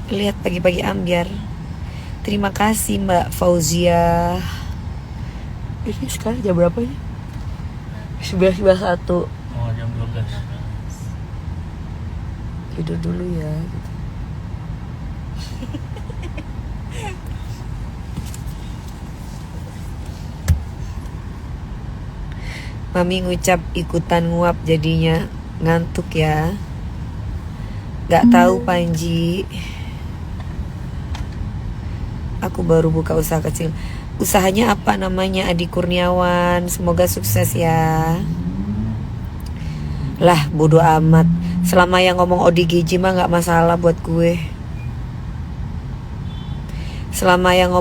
lihat pagi-pagi ambiar. Terima kasih Mbak Fauzia. Ini sekarang jam berapa ya? 11.21. Oh, jam 12. Tidur dulu ya gitu. Mami ngucap ikutan nguap jadinya ngantuk ya. Gak tahu Panji. Aku baru buka usaha kecil. Usahanya apa namanya? Adi Kurniawan. Semoga sukses ya. Lah bodo amat. Selama yang ngomong ODGJ mah gak masalah buat gue. Selama yang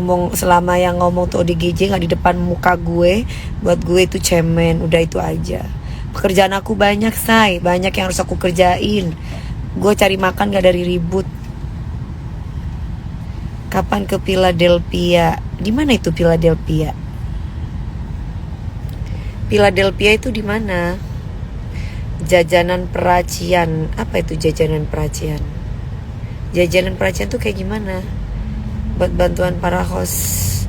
ngomong tuh ODGJ gak di depan muka gue, buat gue itu cemen. Udah itu aja. Pekerjaan aku banyak say. Banyak yang harus aku kerjain. Gue cari makan gak dari ribut. Kapan ke Philadelphia? Di mana itu Philadelphia? Philadelphia itu di mana? Jajanan peracian. Apa itu jajanan peracian? Jajanan peracian tuh kayak gimana? Buat bantuan para host,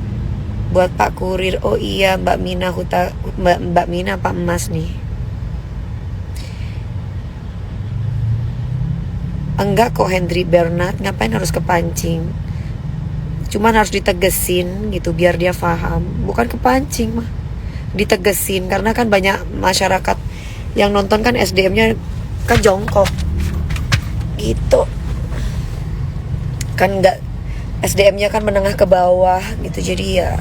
buat Pak Kurir. Oh iya Mbak Mina Mbak Mina Pak Emas nih. Enggak kok Henry Bernard. Ngapain harus kepancing? Cuman harus ditegesin gitu biar dia paham. Bukan kepancing mah, ditegesin. Karena kan banyak masyarakat yang nonton kan SDM-nya kan jongkok gitu. Kan enggak, SDM-nya kan menengah ke bawah gitu. Jadi ya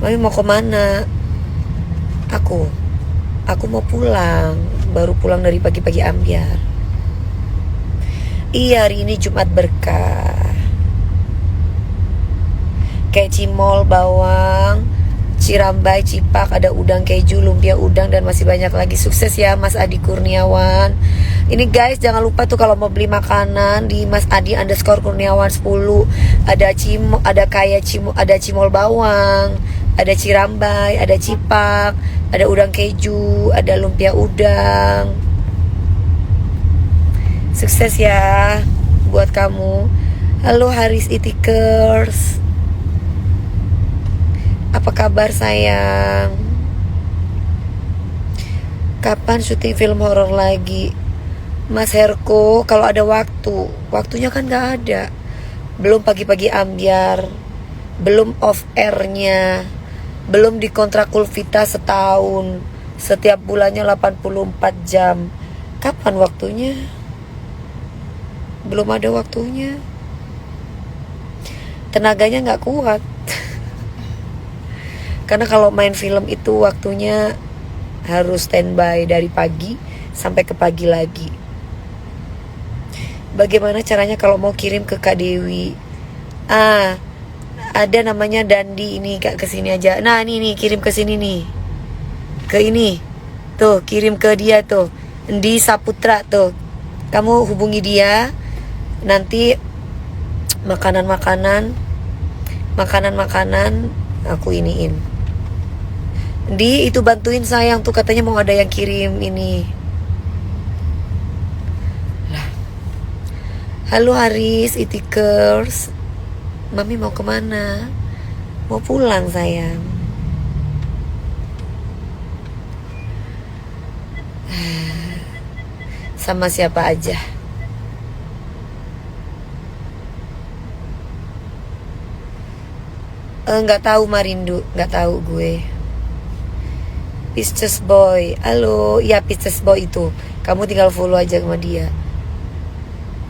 Mami mau kemana? Aku mau pulang. Baru pulang dari pagi-pagi ambiar. Iya hari ini Jumat berkah. Kayak cimol, bawang, cirambai, cipak, ada udang keju, lumpia udang, dan masih banyak lagi. Sukses ya Mas Adi Kurniawan. Ini guys jangan lupa tuh kalau mau beli makanan di Mas Adi _Kurniawan 10. Ada cimol bawang, ada cirambai, ada cipak, ada udang keju, ada lumpia udang. Sukses ya buat kamu. Halo Haris Itikers. Apa kabar sayang? Kapan syuting film horor lagi? Mas Herko, kalau ada waktu. Waktunya kan gak ada. Belum pagi-pagi ambiar, belum off airnya, belum dikontrak Kulvita setahun, setiap bulannya 84 jam. Kapan waktunya? Belum ada waktunya. Tenaganya gak kuat. Karena kalau main film itu waktunya harus standby dari pagi sampai ke pagi lagi. Bagaimana caranya kalau mau kirim ke Kak Dewi? Ada namanya Dandi ini Kak, kesini aja. Nah ini kirim ke sini nih. Ke ini. Tuh kirim ke dia tuh. Di Saputra tuh. Kamu hubungi dia. Nanti makanan aku iniin. Di itu bantuin sayang tuh, katanya mau ada yang kirim ini. Lah. Halo Haris Itikers. Mami mau kemana? Mau pulang sayang. Sama siapa aja? Nggak tahu Marindu, nggak tahu gue. Pisces Boy, halo, ya Pisces Boy itu. Kamu tinggal follow aja sama dia.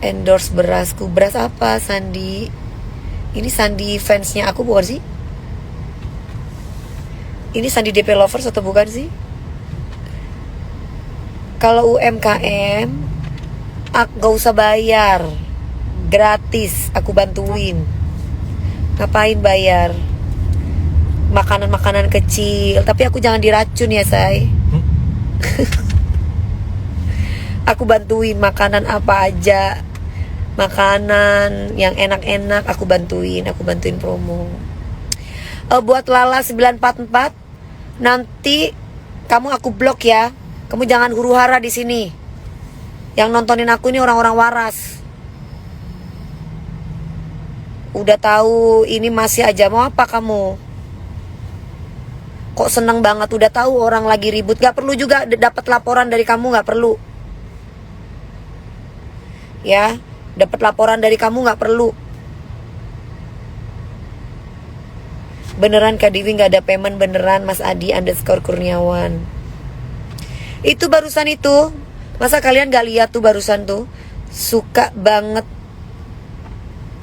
Endorse berasku, beras apa Sandi? Ini Sandi fansnya aku bukan sih? Ini Sandi DP Lovers atau bukan sih? Kalau UMKM, gak usah bayar, gratis, aku bantuin. Ngapain bayar? Makanan-makanan kecil. Tapi aku jangan diracun ya say. Aku bantuin makanan apa aja. Makanan yang enak-enak aku bantuin promo. Buat Lala 944, nanti kamu aku blok ya. Kamu jangan huru-hara di sini. Yang nontonin aku ini orang-orang waras. Udah tahu ini masih aja mau apa kamu? Kok seneng banget udah tahu orang lagi ribut. Gak perlu juga dapat laporan dari kamu, gak perlu. Ya, dapat laporan dari kamu gak perlu. Beneran Kak Dewi gak ada payment beneran Mas Adi _Kurniawan. Itu barusan itu. Masa kalian gak lihat tuh barusan tuh? Suka banget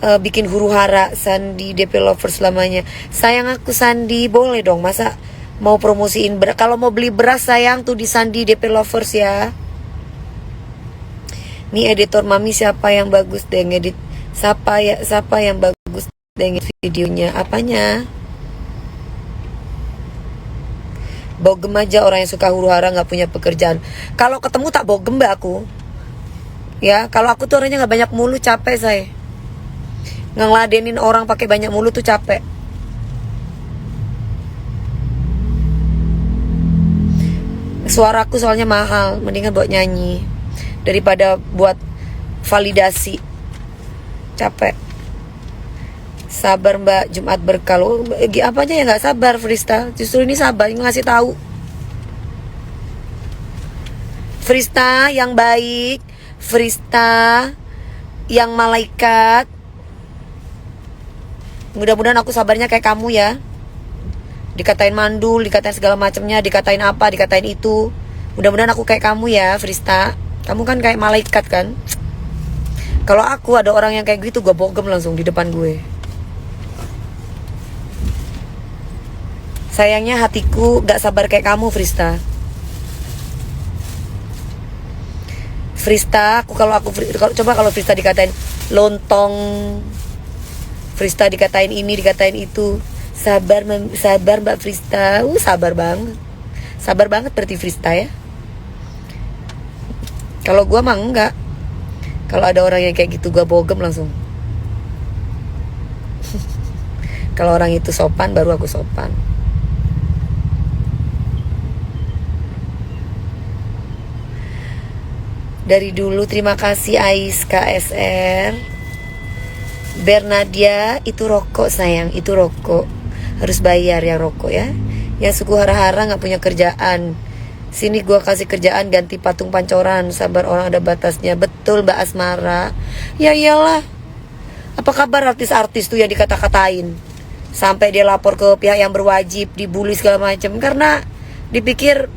bikin huru hara Sandi DP Lover selamanya. Sayang aku Sandi, boleh dong masa mau promosiin beras. Kalau mau beli beras sayang tuh di Sandi DP Lovers ya. Nih editor mami siapa yang bagus deh ngedit? Siapa yang bagus deh ngedit videonya? Apanya? Bogem aja orang yang suka huru hara nggak punya pekerjaan. Kalau ketemu tak bogem mbak aku. Ya, kalau aku tuh orangnya nggak banyak mulu, capek saya. Ngeladenin orang pakai banyak mulu tuh capek. Suaraku soalnya mahal, mendingan buat nyanyi daripada buat validasi. Capek. Sabar mbak, Jumat berkah. Apanya ya nggak sabar Frista? Justru ini sabar, ngasih tahu. Frista yang baik, Frista yang malaikat. Mudah-mudahan aku sabarnya kayak kamu ya. Dikatain mandul, dikatain segala macamnya, dikatain apa, dikatain itu. Mudah-mudahan aku kayak kamu ya, Frista. Kamu kan kayak malaikat kan. Kalau aku ada orang yang kayak gitu, gue bogem langsung di depan gue. Sayangnya hatiku gak sabar kayak kamu, Frista. Frista, coba kalau Frista dikatain lontong, Frista dikatain ini, dikatain itu. Sabar Mbak Frista. Sabar banget. Sabar banget berarti Frista ya. Kalau gue mah enggak. Kalau ada orang yang kayak gitu gue bogem langsung. Kalau orang itu sopan baru aku sopan. Dari dulu terima kasih Ais KSR. Bernadia, itu rokok sayang, itu rokok. Harus bayar ya rokok ya. Yang suku hara-hara gak punya kerjaan. Sini gua kasih kerjaan ganti patung pancoran. Sabar orang ada batasnya. Betul Mbak Asmara. Ya iyalah. Apa kabar artis-artis tuh yang dikata-katain sampai dia lapor ke pihak yang berwajib, dibully segala macam karena dipikir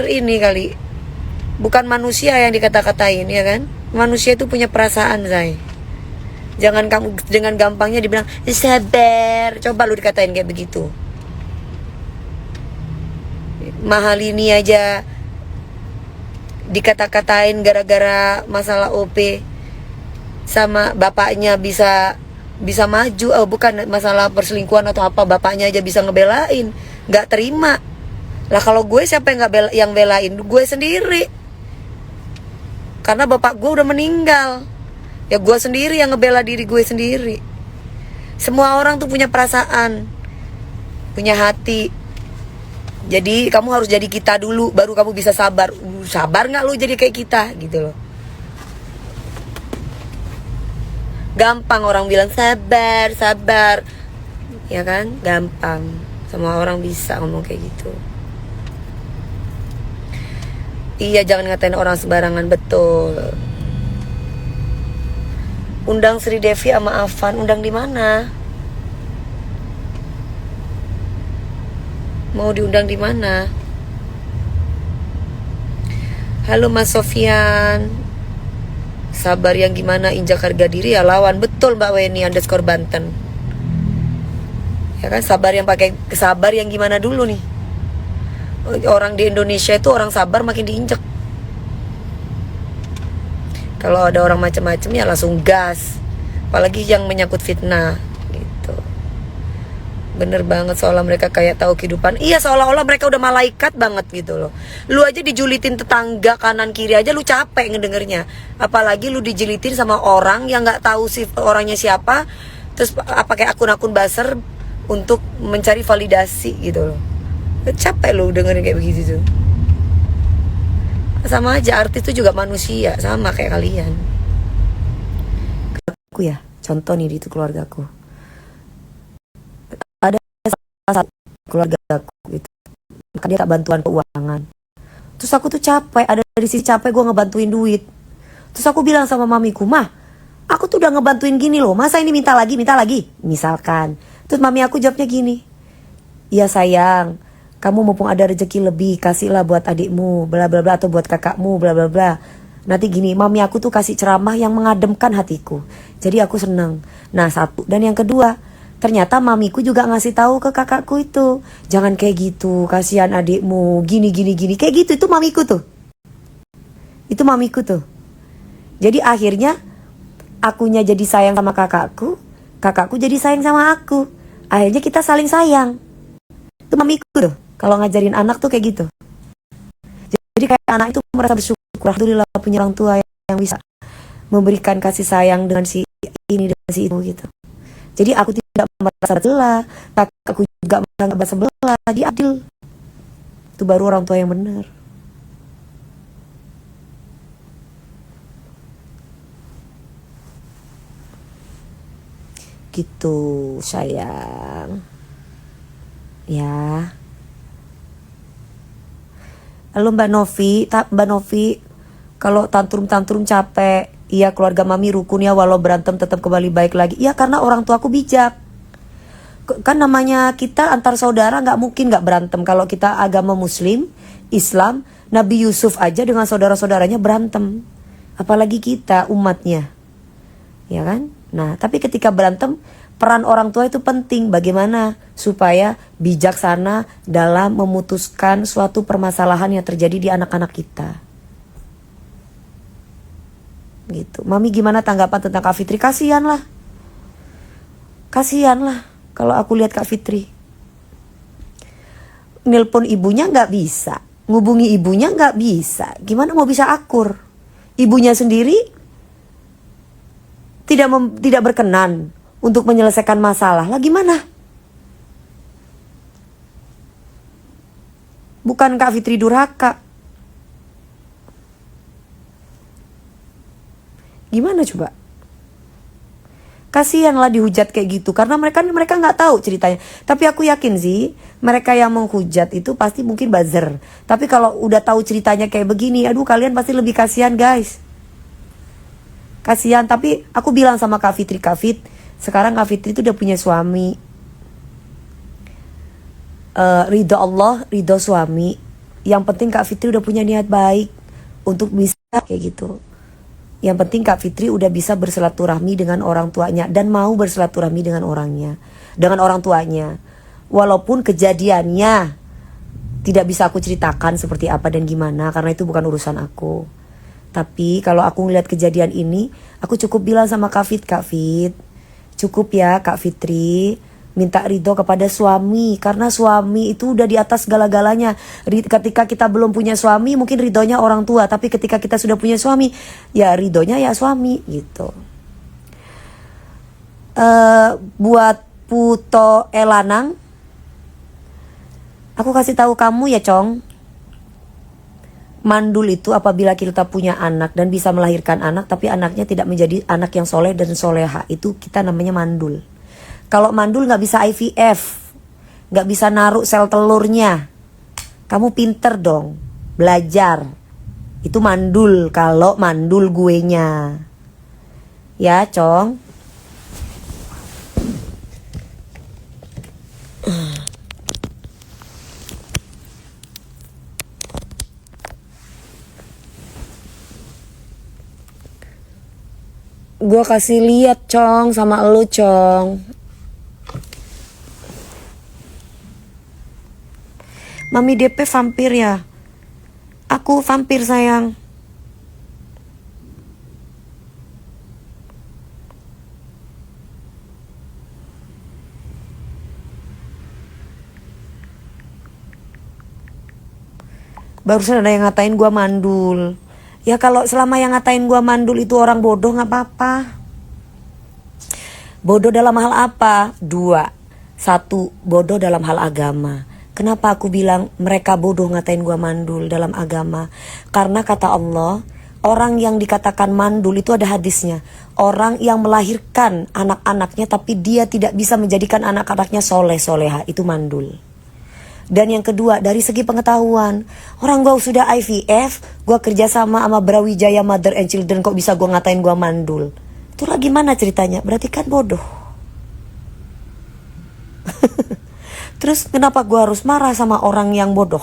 ini kali. Bukan manusia yang dikata-katain ya kan. Manusia itu punya perasaan say. Jangan kamu dengan gampangnya dibilang sabar. Coba lu dikatain kayak begitu. Mahal ini aja dikata-katain gara-gara masalah OP sama bapaknya bisa maju. Oh bukan masalah perselingkuhan atau apa, bapaknya aja bisa ngebelain. Gak terima. Lah kalau gue siapa yang belain? Gue sendiri. Karena bapak gue udah meninggal. Ya gue sendiri yang ngebela diri gue sendiri. Semua orang tuh punya perasaan, punya hati. Jadi kamu harus jadi kita dulu, baru kamu bisa sabar. Sabar gak lu jadi kayak kita gitu loh. Gampang orang bilang sabar, sabar. Ya kan, gampang. Semua orang bisa ngomong kayak gitu. Iya, jangan ngatain orang sembarangan, betul. Undang Sri Devi sama Afan, undang di mana? Mau diundang di mana? Halo Mas Sofian. Sabar yang gimana, injak harga diri ya lawan. Betul Mbak Weni _Banten. Ya kan, sabar yang gimana dulu nih? Orang di Indonesia itu orang sabar makin diinjek. Kalau ada orang macam-macam ya langsung gas. Apalagi yang menyangkut fitnah gitu. Bener banget, seolah mereka kayak tahu kehidupan. Iya, seolah-olah mereka udah malaikat banget gitu loh. Lu aja dijulitin tetangga kanan kiri aja lu capek ngedengernya. Apalagi lu dijilitin sama orang yang gak tahu sih orangnya siapa. Terus pakai akun-akun buzzer untuk mencari validasi gitu loh. Capek lu dengerin kayak begitu tuh. Sama aja, artis tuh juga manusia, sama kayak kalian. Aku ya. Contoh nih di itu keluargaku. Ada salah satu keluargaku gitu. Maka dia tak bantuan keuangan. Terus aku tuh capek, ada di sisi capek gue ngebantuin duit. Terus aku bilang sama mamiku, "Mah, aku tuh udah ngebantuin gini loh, masa ini minta lagi, misalkan." Terus mami aku jawabnya gini, "Iya sayang, kamu mumpung ada rezeki lebih, kasihlah buat adikmu, bla bla bla, atau buat kakakmu, bla bla bla." Nanti gini, mami aku tuh kasih ceramah yang mengademkan hatiku. Jadi aku seneng. Nah, satu. Dan yang kedua, ternyata mamiku juga ngasih tahu ke kakakku itu, "Jangan kayak gitu, kasihan adikmu, gini gini gini." Kayak gitu, itu mamiku tuh. Itu mamiku tuh. Jadi akhirnya akunya jadi sayang sama kakakku, kakakku jadi sayang sama aku. Akhirnya kita saling sayang. Itu mamiku tuh. Kalau ngajarin anak tuh kayak gitu. Jadi kayak anak itu merasa bersyukur, alhamdulillah punya orang tua yang bisa memberikan kasih sayang dengan si ini dan si itu gitu. Jadi aku tidak merasa belah, kakakku juga merasa belah, jadi adil. Itu baru orang tua yang benar. Gitu sayang. Ya. Lalu Mbak Novi, kalau tantrum capek, iya keluarga mami rukun ya, walau berantem tetap kembali baik lagi. Iya karena orang tuaku bijak. Kan namanya kita antar saudara nggak mungkin nggak berantem. Kalau kita agama Muslim, Islam, Nabi Yusuf aja dengan saudara-saudaranya berantem. Apalagi kita umatnya, ya kan? Nah, tapi ketika berantem, peran orang tua itu penting. Bagaimana supaya bijaksana dalam memutuskan suatu permasalahan yang terjadi di anak-anak kita. Gitu. Mami gimana tanggapan tentang Kak Fitri? Kasihan lah kalau aku lihat Kak Fitri. Nelpon ibunya nggak bisa, ngubungi ibunya nggak bisa. Gimana mau bisa akur? Ibunya sendiri tidak berkenan untuk menyelesaikan masalah. Lah gimana? Bukan Kak Fitri durhaka. Gimana coba? Kasihanlah dihujat kayak gitu, karena mereka nggak tahu ceritanya. Tapi aku yakin sih mereka yang menghujat itu pasti mungkin buzzer. Tapi kalau udah tahu ceritanya kayak begini, aduh kalian pasti lebih kasihan guys. Kasihan. Tapi aku bilang sama Kak Fitri, sekarang Kak Fitri itu udah punya suami. Ridho Allah, ridho suami. Yang penting Kak Fitri udah punya niat baik untuk bisa kayak gitu. Yang penting Kak Fitri udah bisa bersilaturahmi dengan orang tuanya dan mau bersilaturahmi dengan orang tuanya. Walaupun kejadiannya tidak bisa aku ceritakan seperti apa dan gimana, karena itu bukan urusan aku. Tapi kalau aku ngeliat kejadian ini, aku cukup bilang sama Kak Fit, cukup ya Kak Fitri, minta ridho kepada suami, karena suami itu udah di atas segala-galanya. Ketika kita belum punya suami, mungkin ridhonya orang tua, tapi ketika kita sudah punya suami, ya ridhonya ya suami gitu. Buat Puto Elanang, aku kasih tahu kamu ya Cong, mandul itu apabila kita punya anak dan bisa melahirkan anak, tapi anaknya tidak menjadi anak yang soleh dan soleha, itu kita namanya mandul. Kalau mandul nggak bisa IVF, nggak bisa naruh sel telurnya, kamu pinter dong, belajar. Itu mandul, kalau mandul guenya. Ya, Cong. Gue kasih lihat, Cong, sama elu, Cong. Mami DP vampir ya? Aku vampir sayang. Barusan ada yang ngatain gue mandul. Ya kalau selama yang ngatain gue mandul itu orang bodoh gak apa-apa. Bodoh dalam hal apa? 2. 1. Bodoh dalam hal agama. Kenapa aku bilang mereka bodoh ngatain gua mandul dalam agama? Karena kata Allah, Orang yang dikatakan mandul itu ada hadisnya. Orang yang melahirkan anak-anaknya tapi dia tidak bisa menjadikan anak-anaknya soleh-soleha, itu mandul. Dan yang kedua, dari segi pengetahuan, orang gue sudah IVF, gue kerja sama Brawijaya Mother and Children, kok bisa gue ngatain gue mandul? Itu lagi mana ceritanya? Berarti kan bodoh. Terus kenapa gue harus marah sama orang yang bodoh?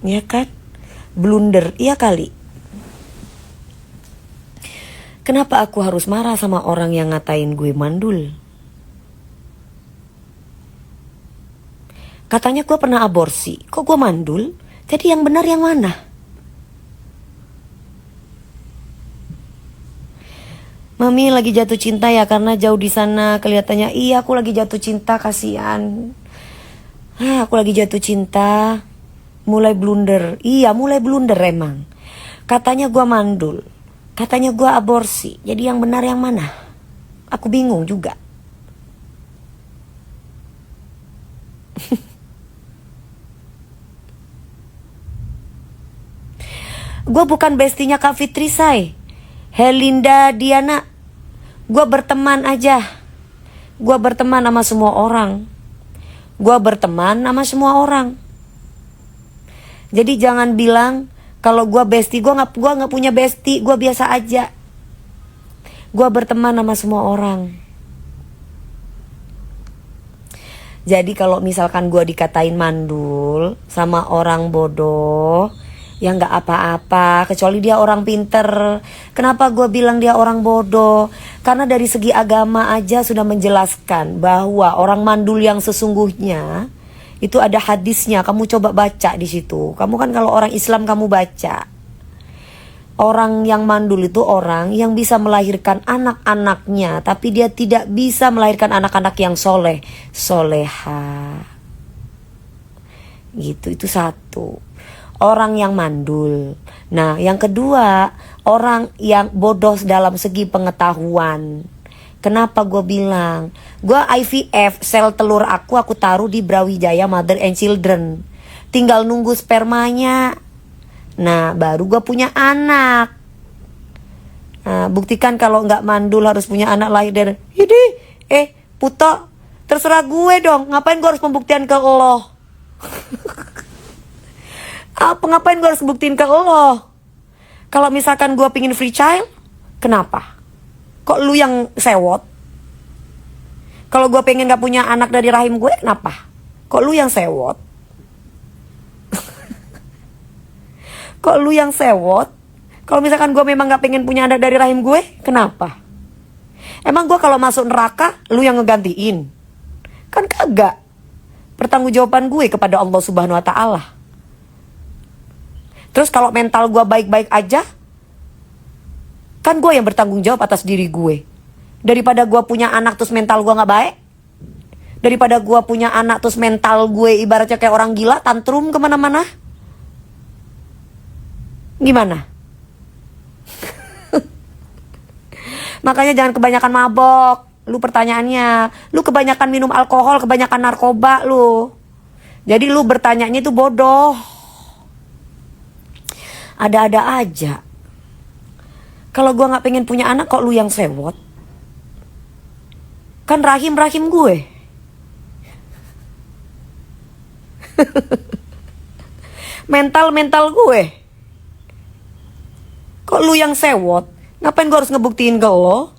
Ya kan? Blunder, iya kali. Kenapa aku harus marah sama orang yang ngatain gue mandul? Katanya gue pernah aborsi, kok gue mandul? Jadi yang benar yang mana? Mami lagi jatuh cinta ya karena jauh di sana kelihatannya. Iya, aku lagi jatuh cinta, kasihan. Aku lagi jatuh cinta. Mulai blunder. Iya, mulai blunder emang. Katanya gue mandul, katanya gue aborsi. Jadi yang benar yang mana? Aku bingung juga. Gue bukan bestinya Kak Fitri, say. Helinda Diana. Gue berteman aja. Gue berteman sama semua orang. Gue berteman sama semua orang. Jadi jangan bilang kalau gue bestie. Gue nggak punya bestie. Gue biasa aja. Gue berteman sama semua orang. Jadi kalau misalkan gue dikatain mandul sama orang bodoh, ya nggak apa-apa, kecuali dia orang pinter. Kenapa gue bilang dia orang bodoh? Karena dari segi agama aja sudah menjelaskan bahwa orang mandul yang sesungguhnya itu ada hadisnya. Kamu coba baca di situ. Kamu kan kalau orang Islam kamu baca. Orang yang mandul itu orang yang bisa melahirkan anak-anaknya, tapi dia tidak bisa melahirkan anak-anak yang soleh, soleha. Gitu, itu satu. Orang yang mandul. Nah, yang kedua, orang yang bodoh dalam segi pengetahuan. Kenapa gue bilang? Gue IVF, sel telur aku taruh di Brawijaya Mother and Children. Tinggal nunggu spermanya. Nah, baru gue punya anak. Nah, buktikan kalau nggak mandul harus punya anak lahir dari... Puto, terserah gue dong. Ngapain gue harus pembuktian ke lo? Ngapain gue harus buktiin ke lo? Kalau misalkan gue pingin free child, kenapa? Kok lu yang sewot? Kalau gue pengen gak punya anak dari rahim gue, kenapa? Kok lu yang sewot? Kok lu yang sewot? Kalau misalkan gue memang gak pengen punya anak dari rahim gue, kenapa? Emang gue kalau masuk neraka, lu yang ngegantiin? Kan kagak. Pertanggungjawaban gue kepada Allah Subhanahu Wa Taala. Terus kalau mental gue baik-baik aja, kan gue yang bertanggung jawab atas diri gue. Daripada gue punya anak terus mental gue gak baik. Daripada gue punya anak terus mental gue ibaratnya kayak orang gila, tantrum kemana-mana. Gimana? Makanya jangan kebanyakan mabok. Lu pertanyaannya, lu kebanyakan minum alkohol, kebanyakan narkoba lu. Jadi lu bertanyanya itu bodoh. Ada-ada aja. Kalau gue gak pengen punya anak, kok lu yang sewot? Kan rahim-rahim gue. Mental-mental gue. Kok lu yang sewot? Ngapain gue harus ngebuktiin ke lo?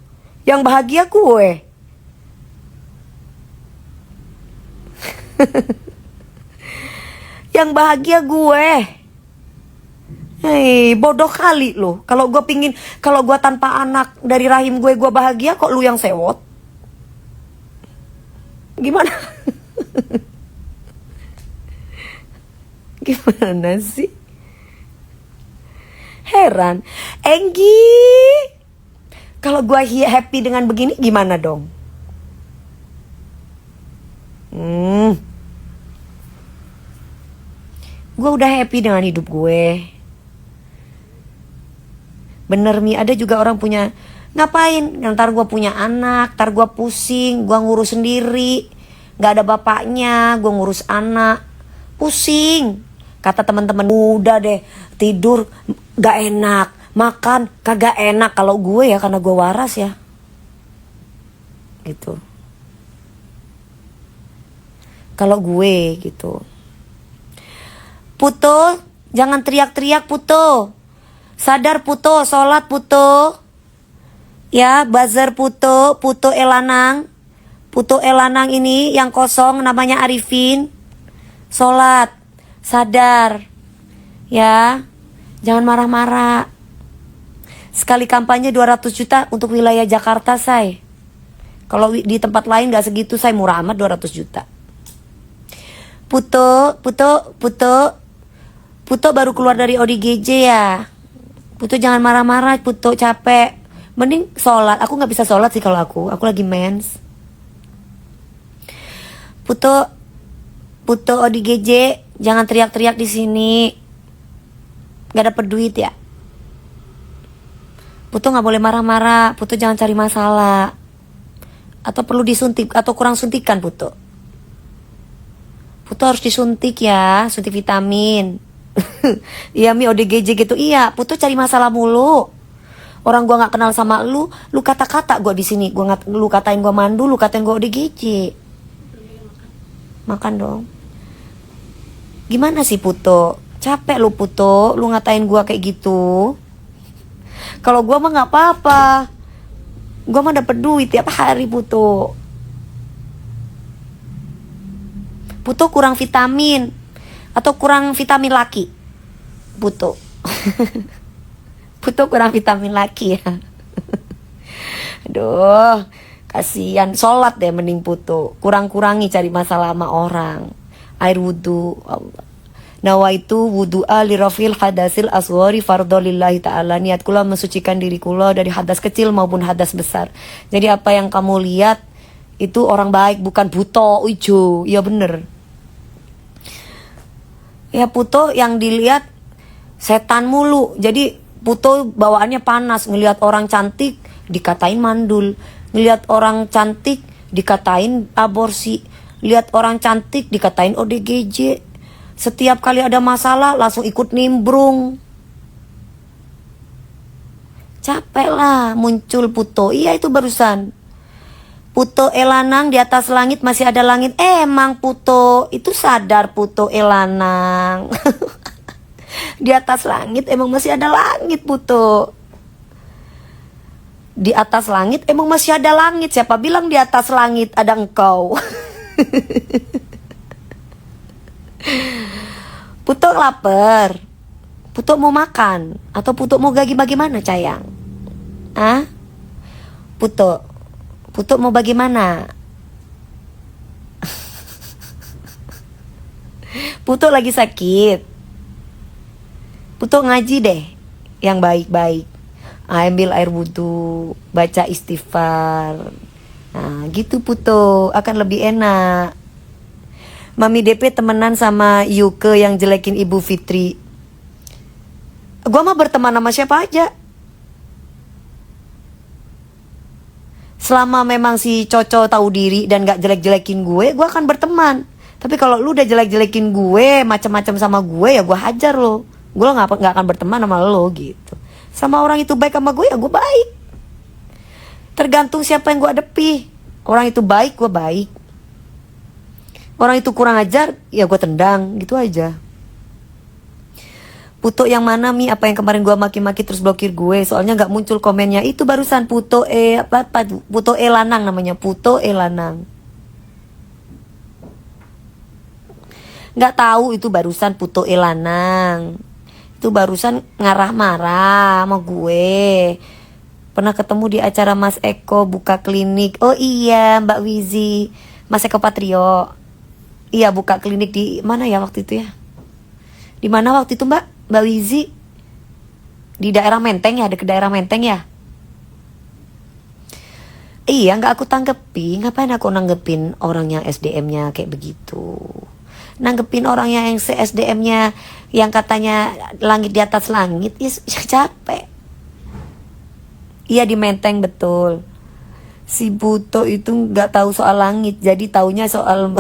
Yang bahagia gue. Yang bahagia gue. Hei, bodoh kali lo. Kalau gue tanpa anak dari rahim gue bahagia, kok lu yang sewot? Gimana? Gimana sih? Heran. Enggi, kalau gue happy dengan begini, gimana dong? Gue udah happy dengan hidup gue. Bener Mi, ada juga orang punya, ngapain? Ntar gue punya anak, ntar gue pusing, gue ngurus sendiri. Gak ada bapaknya, gue ngurus anak. Pusing. Kata teman-teman, udah deh tidur gak enak, makan kagak enak. Kalau gue ya karena gue waras ya, gitu. Kalau gue gitu. Puto, jangan teriak-teriak Puto. Sadar Puto, sholat Puto. Ya, bazar Puto, Puto Elanang. Puto Elanang ini yang kosong namanya Arifin. Sholat, sadar. Ya, jangan marah-marah. Sekali kampanye 200 juta untuk wilayah Jakarta, say. Kalau di tempat lain gak segitu, say, murah amat 200 juta. Puto baru keluar dari ODGJ ya. Puto jangan marah-marah, Puto capek. Mending sholat. Aku gak bisa sholat sih kalau aku lagi mens. Puto ODGJ jangan teriak-teriak di sini. Gak dapet duit ya. Puto gak boleh marah-marah. Puto jangan cari masalah. Atau perlu disuntik atau kurang suntikan Puto. Puto harus disuntik ya, suntik vitamin. Iya Mi ODGJ gitu. Iya, Puto cari masalah mulu. Orang gua nggak kenal sama lu kata-kata gua di sini. Lu katain gua mandu, lu katain gua ODGJ. Makan dong. Gimana sih Puto? Capek lu Puto, lu ngatain gua kayak gitu. Kalau gua mah nggak apa-apa. Gua mah dapet duit tiap hari Puto. Puto kurang vitamin atau kurang vitamin laki. Puto. Puto kurang vitamin laki ya. Aduh, kasihan. Sholat deh mending Puto. Kurang-kurangi cari masalah sama orang. Air wudhu. Nawaitu wudu'a lirafil hadasil aswari fardolillahi ta'ala. Niat kula mensucikan diri kula dari hadas kecil maupun hadas besar. Jadi apa yang kamu lihat itu orang baik, bukan buto ijo. Iya bener. Ya Puto yang dilihat setan mulu. Jadi Puto bawaannya panas. Ngelihat orang cantik dikatain mandul. Ngelihat orang cantik dikatain aborsi. Lihat orang cantik dikatain ODGJ. Setiap kali ada masalah langsung ikut nimbrung. Capek lah muncul Puto. Iya itu barusan. Puto Elanang di atas langit masih ada langit. Emang Puto itu sadar Puto Elanang. Di atas langit emang masih ada langit Puto. Di atas langit emang masih ada langit. Siapa bilang di atas langit ada engkau? Puto lapar. Puto mau makan. Atau Puto mau bagaimana sayang? Ah? Puto mau bagaimana? Puto lagi sakit. Puto ngaji deh yang baik-baik. Ambil air wudhu, baca istighfar. Nah gitu Puto, akan lebih enak. Mami DP temenan sama Yuke yang jelekin Ibu Fitri. Gua mah berteman sama siapa aja. Selama memang si Coco tahu diri dan gak jelek-jelekin gue akan berteman. Tapi kalau lu udah jelek-jelekin gue, macam-macam sama gue, ya gue hajar lo. Gue gak akan berteman sama lo gitu. Sama orang itu baik sama gue, ya gue baik. Tergantung siapa yang gue hadapi. Orang itu baik, gue baik. Orang itu kurang ajar, ya gue tendang, gitu aja. Puto yang mana Mi? Apa yang kemarin gue maki-maki terus blokir gue? Soalnya gak muncul komennya. Itu barusan Puto Puto Elanang namanya. Puto Elanang. Gak tahu itu barusan Puto Elanang. Itu barusan ngarah marah sama gue. Pernah ketemu di acara Mas Eko buka klinik. Oh iya Mbak Wizi. Mas Eko Patrio. Iya buka klinik di mana ya waktu itu ya? Di mana waktu itu Mbak Wizi? Di daerah Menteng ya, dekat daerah Menteng ya. Iya gak aku tanggepi. Ngapain aku nanggepin orang yang SDM-nya kayak begitu? Nanggepin orang yang SDM-nya yang katanya langit di atas langit, ya capek. Iya di Menteng betul. Si Buto itu gak tahu soal langit, jadi taunya soal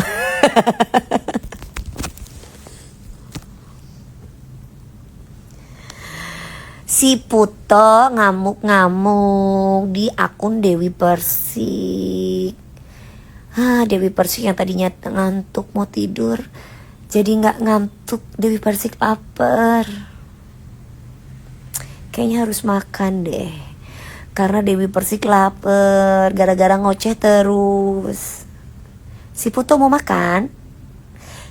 Si Puto ngamuk-ngamuk di akun Dewi Persik. Dewi Persik yang tadinya ngantuk mau tidur jadi nggak ngantuk. Dewi Persik lapar. Kayaknya harus makan deh. Karena Dewi Persik lapar gara-gara ngoceh terus. Si Puto mau makan?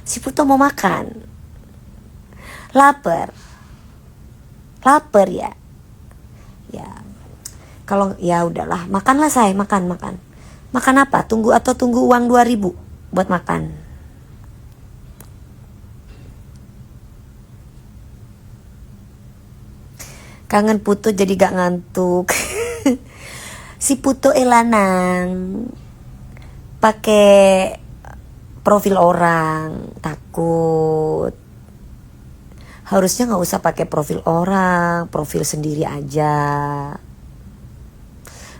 Si Puto mau makan? Lapar? Lapar ya? Ya. Kalau ya udahlah, makanlah saya, makan. Makan apa? Tunggu uang 2.000 buat makan. Kangen Puto jadi gak ngantuk. Si Puto elanang pakai profil orang, takut. Harusnya nggak usah pakai profil orang, profil sendiri aja.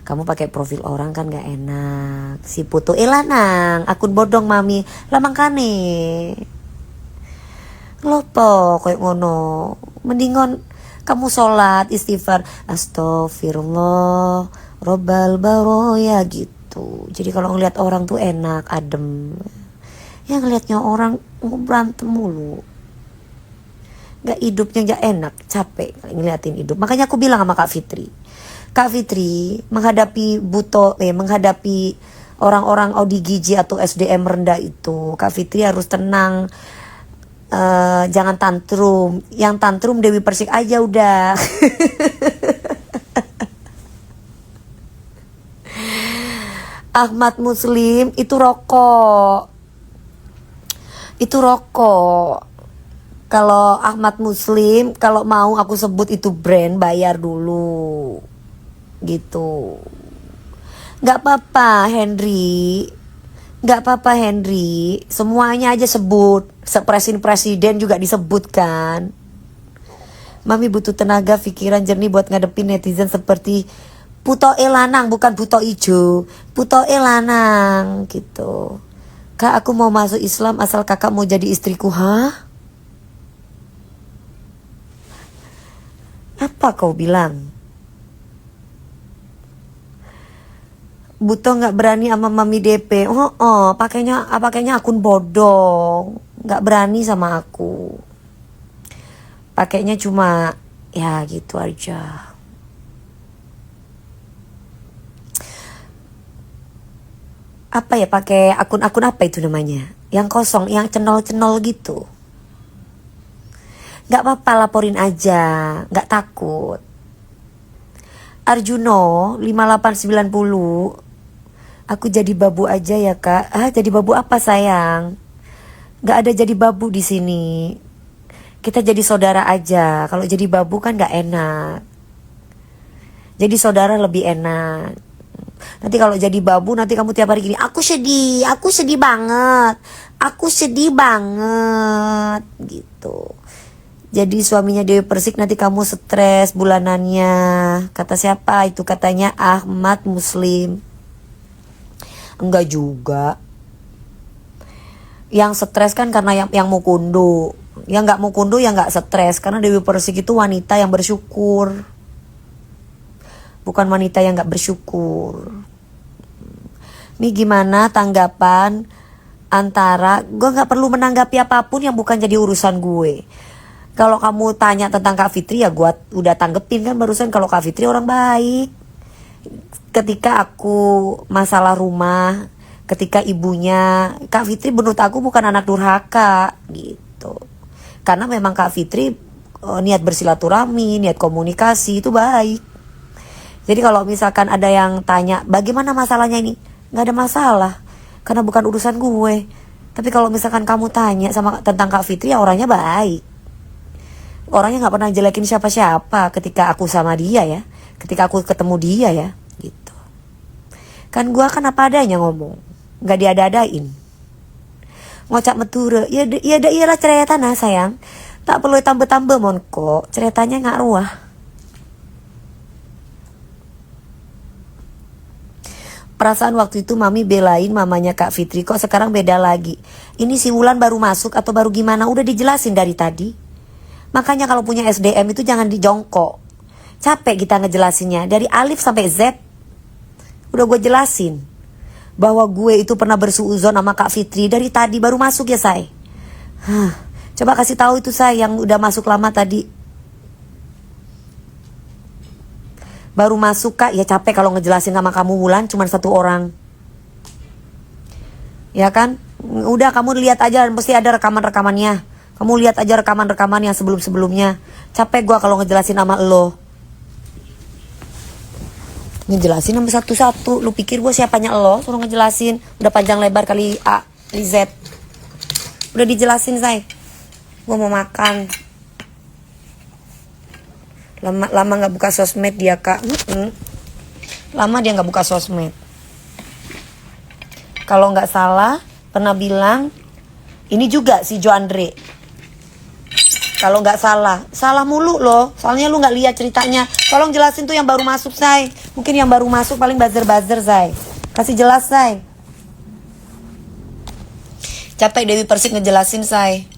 Kamu pakai profil orang kan gak enak. Si Puto elanang, akun bodong mami, lamang kane. Ngelopo koyo ngono. Mendingan kamu sholat istighfar, astagfirullah, robbal baroya gitu. Jadi kalau ngeliat orang tuh enak, adem. Ya ngeliatnya orang berantem mulu. Gak hidupnya gak enak, capek ngeliatin hidup. Makanya aku bilang sama Kak Fitri, Kak Fitri menghadapi menghadapi orang-orang ODGJ atau SDM rendah itu, Kak Fitri harus tenang, jangan tantrum. Yang tantrum Dewi Persik aja udah. Ahmad Muslim itu rokok. Kalau Ahmad Muslim, kalau mau aku sebut itu brand, bayar dulu. Gitu. Gak apa-apa Henry, semuanya aja sebut. Presiden juga disebutkan. Mami butuh tenaga, pikiran jernih buat ngadepin netizen seperti Puto elanang, bukan Puto ijo, Puto elanang gitu. Kak, aku mau masuk Islam asal kakak mau jadi istriku. Apa kau bilang? Buto nggak berani sama mami DP. Pakainya akun bodong. Nggak berani sama aku. Pakainya cuma ya gitu aja. Apa ya, pakai akun apa itu namanya? Yang kosong, yang cenol-cenol gitu. Gak apa-apa, laporin aja, gak takut. Arjuno 5890, aku jadi babu aja ya kak. Jadi babu apa sayang? Gak ada jadi babu di sini. Kita jadi saudara aja. Kalau jadi babu kan gak enak. Jadi saudara lebih enak. Nanti kalau jadi babu, nanti kamu tiap hari gini, aku sedih banget gitu. Jadi suaminya Dewi Persik nanti kamu stres bulanannya. Kata siapa itu? Katanya Ahmad Muslim. Enggak juga. Yang stres kan karena yang mau kundu. Yang gak mau kundu yang gak stres. Karena Dewi Persik itu wanita yang bersyukur. Bukan wanita yang gak bersyukur. Ini gimana tanggapan antara, gue gak perlu menanggapi apapun yang bukan jadi urusan gue. Kalau kamu tanya tentang Kak Fitri ya gue udah tanggepin kan barusan. Kalau Kak Fitri orang baik. Ketika aku masalah rumah, ketika ibunya, Kak Fitri menurut aku bukan anak durhaka gitu. Karena memang Kak Fitri niat bersilaturahmi, niat komunikasi itu baik. Jadi kalau misalkan ada yang tanya bagaimana masalahnya ini, gak ada masalah. Karena bukan urusan gue. Tapi kalau misalkan kamu tanya sama tentang Kak Fitri ya orangnya baik. Orangnya gak pernah jelekin siapa-siapa ketika aku sama dia ya. Ketika aku ketemu dia ya gitu. Kan gue kan apa adanya ngomong. Gak diada-adain. Ngocak meture. Iyalah cerita nah sayang. Tak perlu tambah-tambah mon kok. Ceritanya gak ruah. Perasaan waktu itu mami belain mamanya Kak Fitri. Kok sekarang beda lagi. Ini si Wulan baru masuk atau baru gimana. Udah dijelasin dari tadi. Makanya kalau punya SDM itu jangan dijongkok. Capek kita ngejelasinnya dari alif sampai Z. Udah gue jelasin bahwa gue itu pernah bersuuzon sama Kak Fitri dari tadi baru masuk ya, Say. Coba kasih tahu itu, Say, yang udah masuk lama tadi. Baru masuk, Kak, ya capek kalau ngejelasin sama kamu Wulan cuman satu orang. Ya kan? Udah kamu lihat aja, mesti ada rekaman-rekamannya. Kamu lihat aja rekaman-rekaman yang sebelum-sebelumnya. Capek gua kalau ngejelasin sama lo. Ngejelasin sama satu-satu. Lu pikir gue siapanya lo suruh ngejelasin? Udah panjang lebar kali A, kali Z. Udah dijelasin, Say. Gue mau makan. Lama gak buka sosmed dia, Kak. Lama dia gak buka sosmed. Kalau gak salah pernah bilang, ini juga si Jo Andre. Kalau nggak salah mulu loh. Soalnya lu nggak lihat ceritanya. Tolong jelasin tuh yang baru masuk, Say. Mungkin yang baru masuk paling buzzer, Say. Kasih jelas, Say. Capek Dewi Persik ngejelasin, Say.